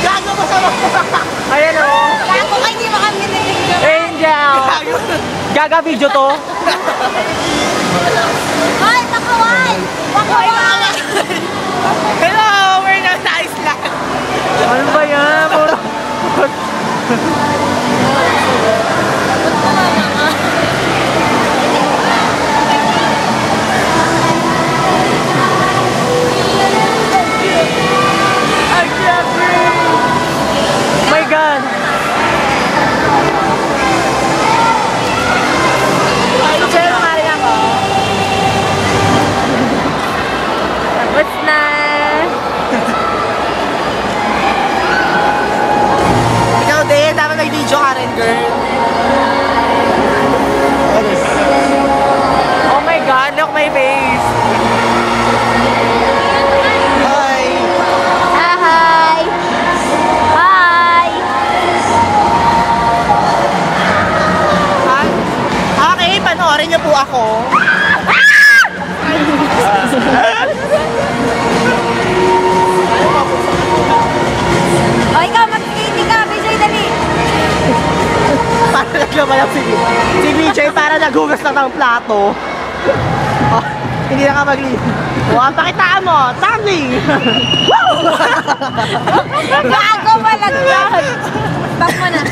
Gago mo sa mga. Ayan o. Gago ka, hindi mo kami nilinggo. Angel. Gaga video to. Hoy, pakaway! Pakaway! Hello, we're not sa isla. Ano ba yan? Puro. I can't breathe. Oh my God. Sino nga rin ako? Tapos na. Ikaw din, dapat may video ka rin, girl. Oh my God, look my face. Hi. Hi! Hi! Hi. Okay, panoorin niyo po ako. O, ikaw, mag-skate ka. Bijoy, dali. Para naglaman lang si BJ para naghugas lang ng plato. Oh, hindi na ka maglinis. Oh, pakitaan mo. Tumbling! Gago malagyan. Back mo na.